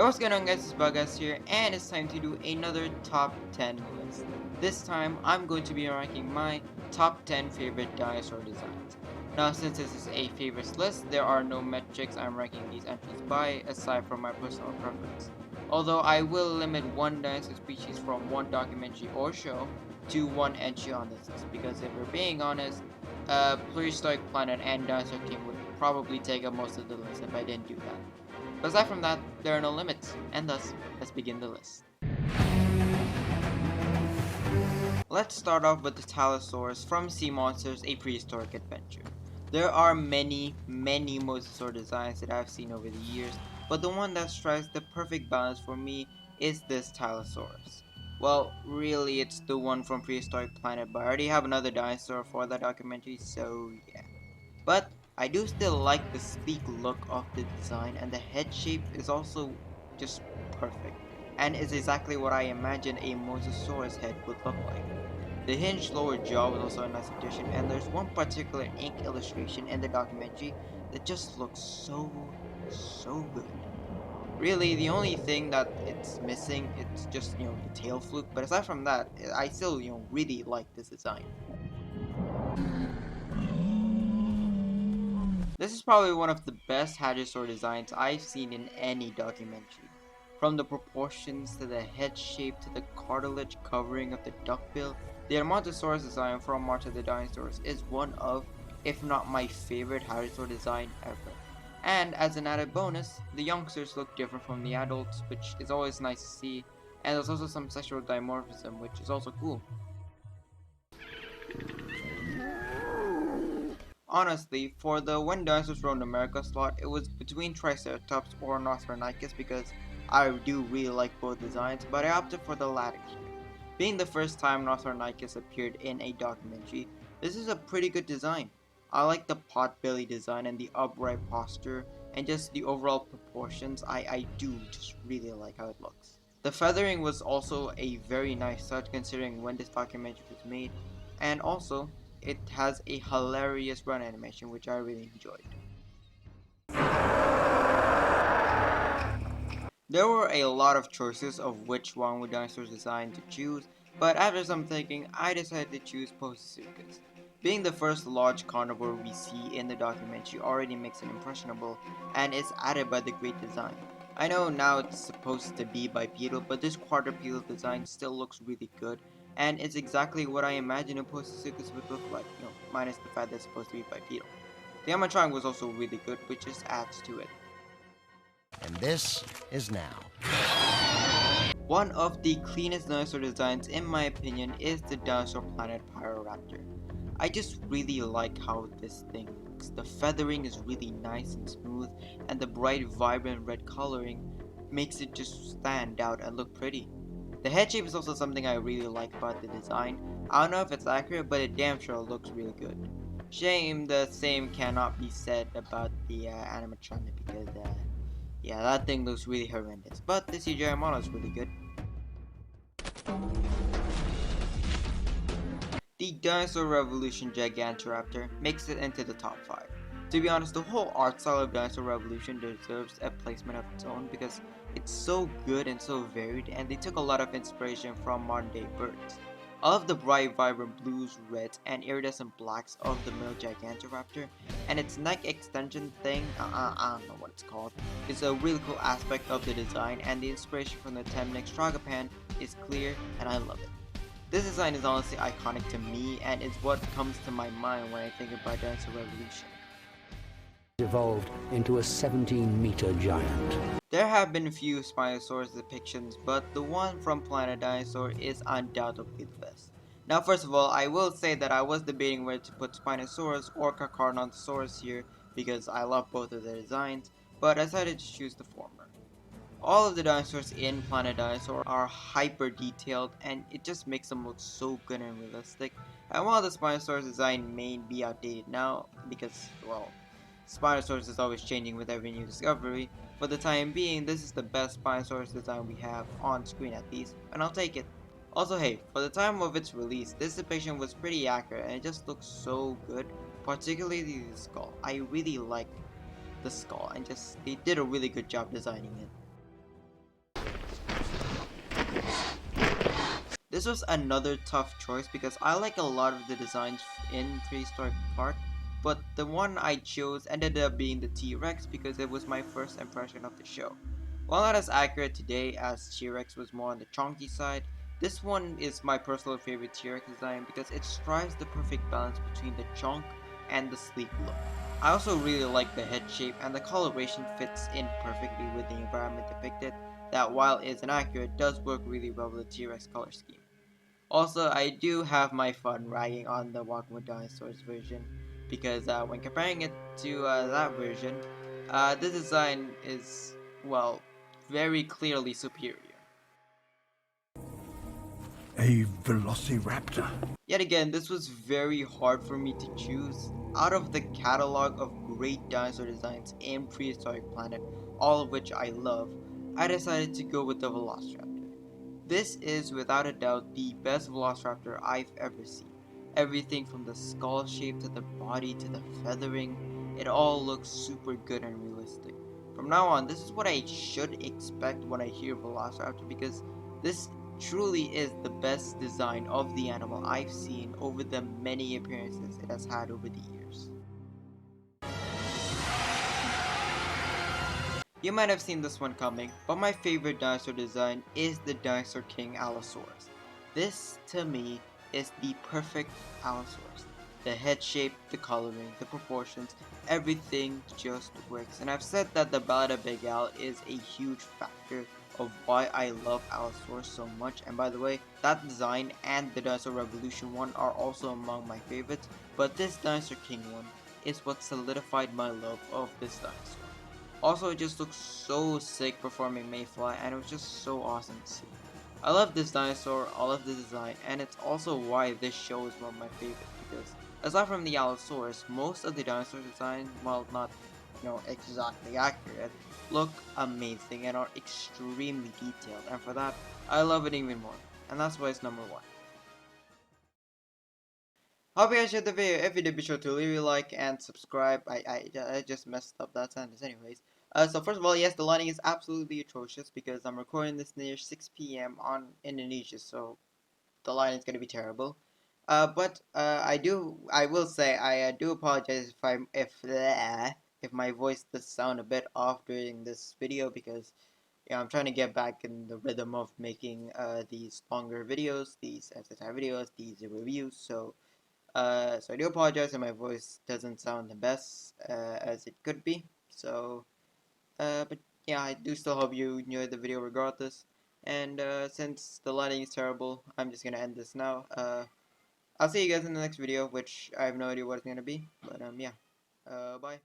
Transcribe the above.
Hey, what's going on guys, it's Bagas here, and it's time to do another top 10 list. This time, I'm going to be ranking my top 10 favorite dinosaur designs. Now, since this is a favorites list, there are no metrics I'm ranking these entries by, aside from my personal preference. Although I will limit one dinosaur species from one documentary or show to one entry on this list, because if we're being honest, Prehistoric Planet and Dinosaur King would probably take up most of the list if I didn't do that. But aside from that, there are no limits, and thus, let's begin the list. Let's start off with the Tylosaurus from Sea Monsters: A Prehistoric Adventure. There are many mosasaur designs that I've seen over the years, but the one that strikes the perfect balance for me is this Tylosaurus. Well, really it's the one from Prehistoric Planet, but I already have another dinosaur for that documentary, so yeah. But I do still like the sleek look of the design, and the head shape is also just perfect, and is exactly what I imagine a Mosasaurus head would look like. The hinged lower jaw was also a nice addition, and there's one particular ink illustration in the documentary that just looks so good. Really, the only thing that it's missing, it's just, the tail fluke, but aside from that, I still, really like this design. This is probably one of the best hadrosaur designs I've seen in any documentary. From the proportions to the head shape to the cartilage covering of the duckbill, the Edmontosaurus design from March of the Dinosaurs is one of, if not my favorite hadrosaur design ever. And as an added bonus, the youngsters look different from the adults, which is always nice to see, and there's also some sexual dimorphism, which is also cool. Honestly, for the When Dinosaurs Roamed America slot, it was between Triceratops or Nothronychus because I do really like both designs, but I opted for the latter here. Being the first time Nothronychus appeared in a documentary, this is a pretty good design. I like the pot-belly design and the upright posture, and just the overall proportions. I do just really like how it looks. The feathering was also a very nice touch considering when this documentary was made, and also, it has a hilarious run animation which I really enjoyed. There were a lot of choices of which one with Dinosaurs design to choose, but after some thinking, I decided to choose Postosuchus. Being the first large carnivore we see in the documentary already makes it impressionable, and is added by the great design. I know now it's supposed to be bipedal, but this quadrupedal design still looks really good, and it's exactly what I imagine a Postosuchus would look like, minus the fact that it's supposed to be bipedal. The animatronic was also really good, which just adds to it. And this is now. One of the cleanest dinosaur designs in my opinion is the Dinosaur Planet Pyroraptor. I just really like how this thing looks. The feathering is really nice and smooth, and the bright vibrant red coloring makes it just stand out and look pretty. The head shape is also something I really like about the design. I don't know if it's accurate, but it damn sure looks really good. Shame the same cannot be said about the animatronic because yeah, that thing looks really horrendous, but the CGI model is really good. The Dinosaur Revolution Gigantoraptor makes it into the top 5. To be honest, the whole art style of Dinosaur Revolution deserves a placement of its own because it's so good and so varied, and they took a lot of inspiration from modern day birds. I love the bright vibrant blues, reds, and iridescent blacks of the male Gigantoraptor, and its neck extension thing, I don't know what it's called, is a really cool aspect of the design, and the inspiration from the Temnex Tragapan is clear, and I love it. This design is honestly iconic to me, and is what comes to my mind when I think about Dinosaur Revolution. Evolved into a 17-meter giant. There have been a few Spinosaurus depictions, but the one from Planet Dinosaur is undoubtedly the best. Now, first of all, I will say that I was debating whether to put Spinosaurus or Carcharodontosaurus here because I love both of their designs, but I decided to choose the former. All of the dinosaurs in Planet Dinosaur are hyper detailed, and it just makes them look so good and realistic. And while the Spinosaurus design may be outdated now because, well, Spinosaurus is always changing with every new discovery, for the time being this is the best Spinosaurus design we have, on screen at least, and I'll take it. Also, hey, for the time of its release, this depiction was pretty accurate and it just looks so good, particularly the skull. I really like the skull, and just they did a really good job designing it. This was another tough choice because I like a lot of the designs in Prehistoric Park, but the one I chose ended up being the T-Rex because it was my first impression of the show. While not as accurate today as T-Rex was more on the chonky side, this one is my personal favorite T-Rex design because it strikes the perfect balance between the chonk and the sleek look. I also really like the head shape, and the coloration fits in perfectly with the environment depicted, that while it's inaccurate does work really well with the T-Rex color scheme. Also, I do have my fun ragging on the Walking with Dinosaurs version because when comparing it to that version, the design is, well, very clearly superior. A Velociraptor. Yet again, this was very hard for me to choose. Out of the catalog of great dinosaur designs in Prehistoric Planet, all of which I love, I decided to go with the Velociraptor. This is without a doubt the best Velociraptor I've ever seen. Everything from the skull shape to the body to the feathering, it all looks super good and realistic. From now on, this is what I should expect when I hear Velociraptor because this truly is the best design of the animal I've seen over the many appearances it has had over the years. You might have seen this one coming, but my favorite dinosaur design is the Dinosaur King Allosaurus. This, to me, is the perfect Allosaurus. The head shape, the coloring, the proportions, everything just works. And I've said that the Ballad of Big Al is a huge factor of why I love Allosaurus so much. And by the way, that design and the Dinosaur Revolution one are also among my favorites, but this Dinosaur King one is what solidified my love of this dinosaur. Also, it just looks so sick performing Mayfly, and it was just so awesome to see. I love this dinosaur, I love the design, and it's also why this show is one of my favorites, because aside from the Allosaurus, most of the dinosaur designs, while not, exactly accurate, look amazing and are extremely detailed, and for that, I love it even more, and that's why it's number one. Hope you guys enjoyed the video. If you did, be sure to leave a like and subscribe. I just messed up that sentence anyways. So first of all, yes, the lighting is absolutely atrocious because I'm recording this near 6 p.m. on Indonesia, so the lighting is gonna be terrible. But I will say I do apologize if my voice does sound a bit off during this video because I'm trying to get back in the rhythm of making these longer videos, these exercise videos, these reviews. So I do apologize if my voice doesn't sound the best as it could be. But yeah, I do still hope you enjoyed the video regardless. And since the lighting is terrible, I'm just gonna end this now. I'll see you guys in the next video, which I have no idea what it's gonna be. But yeah, bye.